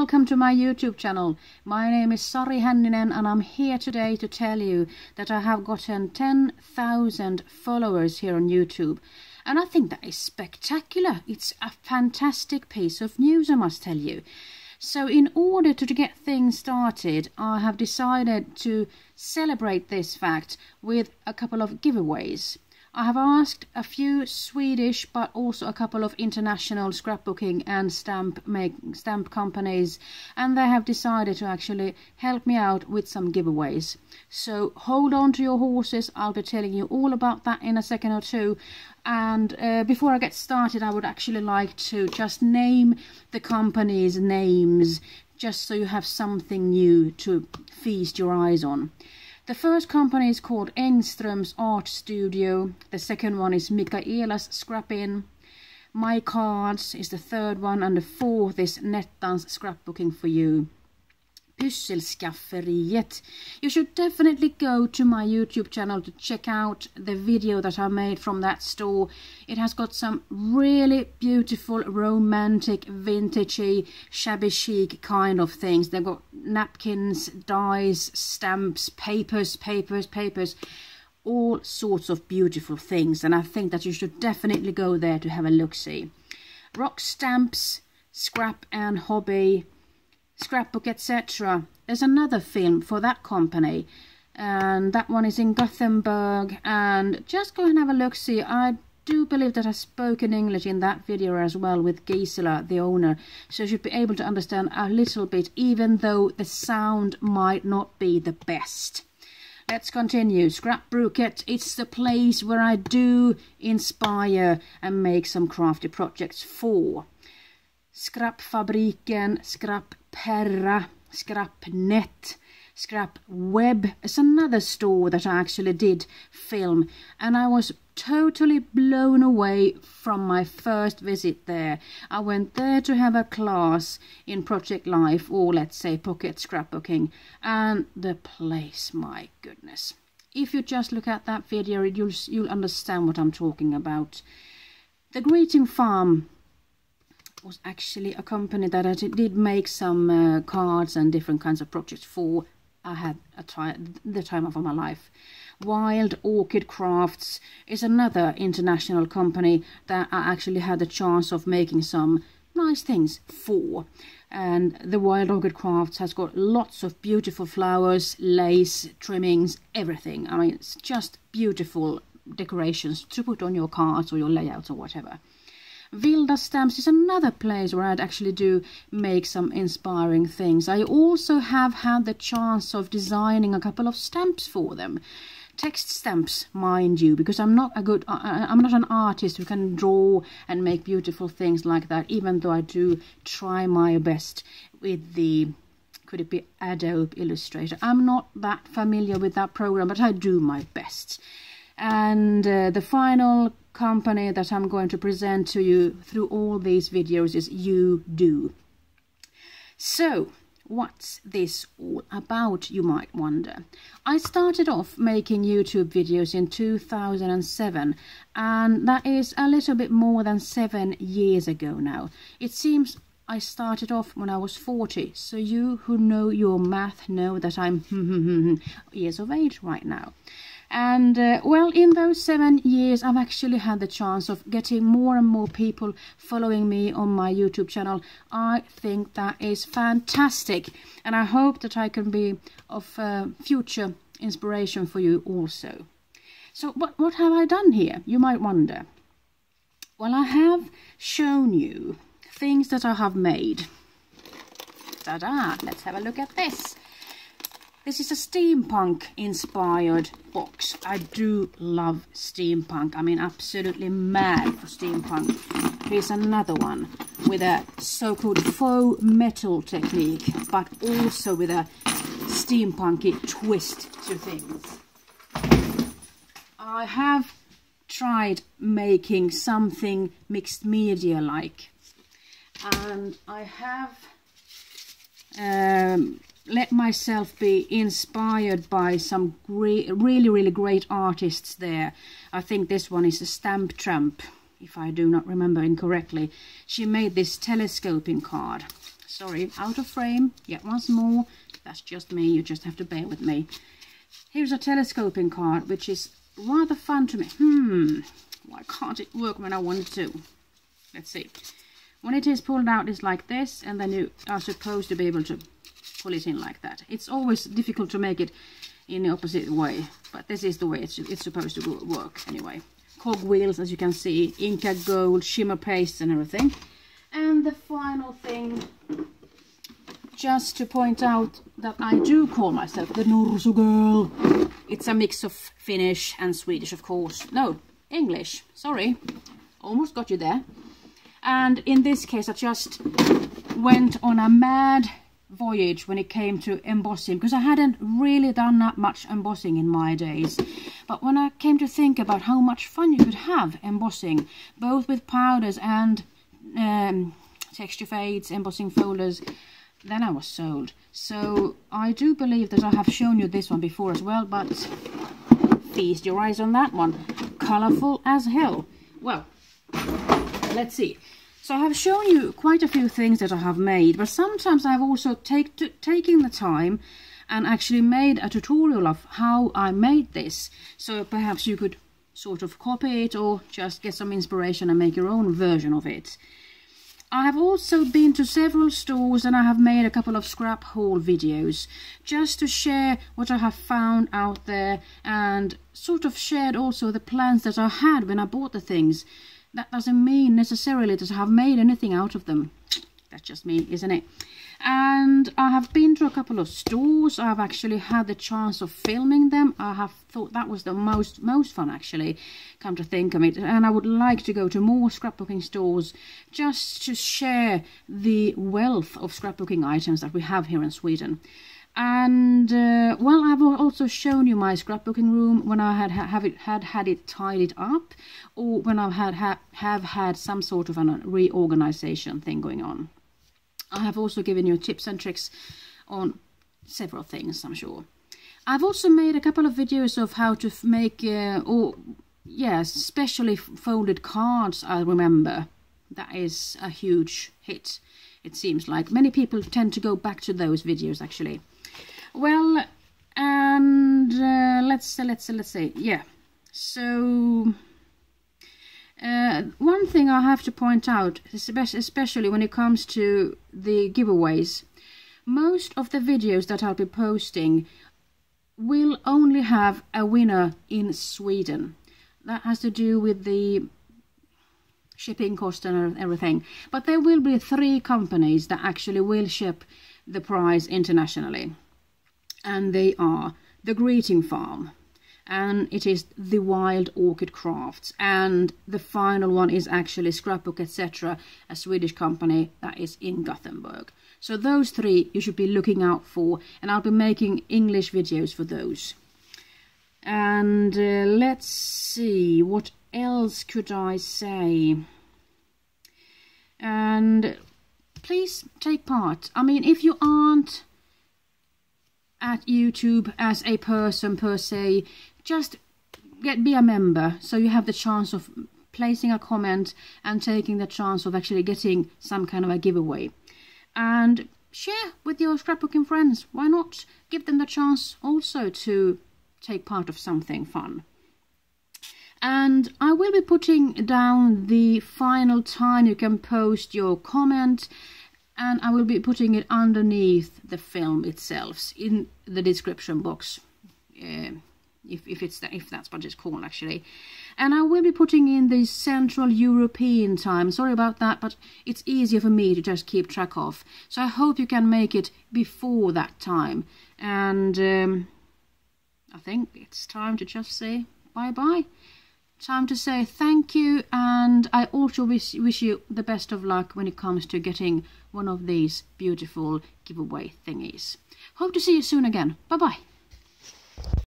welcome to my YouTube channel. My name is Sari Hänninen and I'm here today to tell you that I have gotten 10,000 followers here on YouTube. And I think that is spectacular. It's a fantastic piece of news, I must tell you. So in order to get things started, I have decided to celebrate this fact with a couple of giveaways. I have asked a few Swedish but also a couple of international scrapbooking and stamp companies, and they have decided to actually help me out with some giveaways. So hold on to your horses, I'll be telling you all about that in a second or two. And before I get started, I would actually like to just name the companies' names, just so you have something new to feast your eyes on. The first company is called Engströms Artstudio. The second one is Mikaelas Scrapin. My Cards is the third one, and the fourth is Nettans Scrapbooking for you. Pysselskafferiet. You should definitely go to my YouTube channel to check out the video that I made from that store. It has got some really beautiful, romantic, vintagey, shabby chic kind of things. They've got napkins, dies, stamps, papers, all sorts of beautiful things. And I think that you should definitely go there to have a look-see. Rock stamps, scrap and hobby, scrapbook, etc. There's another film for that company, and that one is in Gothenburg, and just go and have a look-see. I do believe that I spoke in English in that video as well with Gisela, the owner, so you should be able to understand a little bit, even though the sound might not be the best. Let's continue. Scrapbruket, it's the place where I do inspire and make some crafty projects for. Scrapfabriken, Scrap-Perra, Scrapnet, Scrapweb is another store that I actually did film, and I was totally blown away from my first visit there. I went there to have a class in Project Life, or let's say pocket scrapbooking, and the place, my goodness. If you just look at that video, you'll understand what I'm talking about. The Greeting Farm was actually a company that I did make some cards and different kinds of projects for. I had the time of my life. Wild Orchid Crafts is another international company that I actually had the chance of making some nice things for. And the Wild Orchid Crafts has got lots of beautiful flowers, lace, trimmings, everything. I mean, it's just beautiful decorations to put on your cards or your layouts or whatever. Vilda stamps is another place where I'd actually do make some inspiring things. I also have had the chance of designing a couple of stamps for them. Text stamps, mind you, because I'm not an artist who can draw and make beautiful things like that, even though I do try my best with the, could it be Adobe Illustrator? I'm not that familiar with that program, but I do my best. And the final company that I'm going to present to you through all these videos is Youdo. So, what's this all about, you might wonder? I started off making YouTube videos in 2007, and that is a little bit more than 7 years ago now. It seems I started off when I was 40, so you who know your math know that I'm years of age right now. And well, in those 7 years I've actually had the chance of getting more and more people following me on my YouTube channel. I think that is fantastic, and I hope that I can be of future inspiration for you also. So what have I done here, you might wonder? Well, I have shown you things that I have made. Ta-da! Let's have a look at this. This is a steampunk inspired box. I do love steampunk. I mean, absolutely mad for steampunk. Here's another one with a so-called faux metal technique, but also with a steampunky twist to things. I have tried making something mixed media like, and I have let myself be inspired by some really great artists there. I think this one is a Stamp Tramp, if I do not remember incorrectly. She made this telescoping card. Sorry, out of frame yet once more. That's just me, you just have to bear with me. Here's a telescoping card, which is rather fun to me. Why can't it work when I want it to? Let's see. When it is pulled out, it's like this, and then you are supposed to be able to pull it in like that. It's always difficult to make it in the opposite way, but this is the way it's supposed to work anyway. Cogwheels, as you can see, Inca gold, shimmer paste and everything. And the final thing, just to point out that I do call myself the Norsu girl. It's a mix of Finnish and Swedish, of course. No, English, sorry. Almost got you there. And in this case, I just went on a mad voyage when it came to embossing, because I hadn't really done that much embossing in my days. But when I came to think about how much fun you could have embossing, both with powders and texture fades, embossing folders, then I was sold. So I do believe that I have shown you this one before as well, but feast your eyes on that one. Colorful as hell. Well, let's see. So I have shown you quite a few things that I have made, but sometimes I have also taken the time and actually made a tutorial of how I made this. So perhaps you could sort of copy it or just get some inspiration and make your own version of it. I have also been to several stores and I have made a couple of scrap haul videos just to share what I have found out there, and sort of shared also the plans that I had when I bought the things. That doesn't mean necessarily that I have made anything out of them. That's just me, isn't it? And I have been to a couple of stores. I have actually had the chance of filming them. I have thought that was the most fun, actually, come to think of it. And I would like to go to more scrapbooking stores just to share the wealth of scrapbooking items that we have here in Sweden. And well, I've also shown you my scrapbooking room when I had it tidied up, or when I have had some sort of a reorganization thing going on. I have also given you tips and tricks on several things, I'm sure. I've also made a couple of videos of how to make specially folded cards. I remember that is a huge hit. It seems like many people tend to go back to those videos, actually. Well, and let's see. Yeah. So one thing I have to point out, especially when it comes to the giveaways, most of the videos that I'll be posting will only have a winner in Sweden. That has to do with the shipping cost and everything. But there will be 3 companies that actually will ship the prize internationally. And they are the Greeting Farm, and it is the Wild Orchid Crafts, and the final one is actually Scrapbook, etc., a Swedish company that is in Gothenburg. So those 3 you should be looking out for, and I'll be making English videos for those. And let's see, what else could I say? And please take part. I mean, if you aren't at YouTube as a person per se, just be a member, so you have the chance of placing a comment and taking the chance of actually getting some kind of a giveaway. And share with your scrapbooking friends. Why not give them the chance also to take part of something fun? And I will be putting down the final time you can post your comment, and I will be putting it underneath the film itself in the description box, if that's what it's called, actually. And I will be putting in the Central European time. Sorry about that, but it's easier for me to just keep track of. So I hope you can make it before that time. And I think it's time to just say bye-bye. Time to say thank you, and I also wish you the best of luck when it comes to getting one of these beautiful giveaway thingies. Hope to see you soon again. Bye-bye.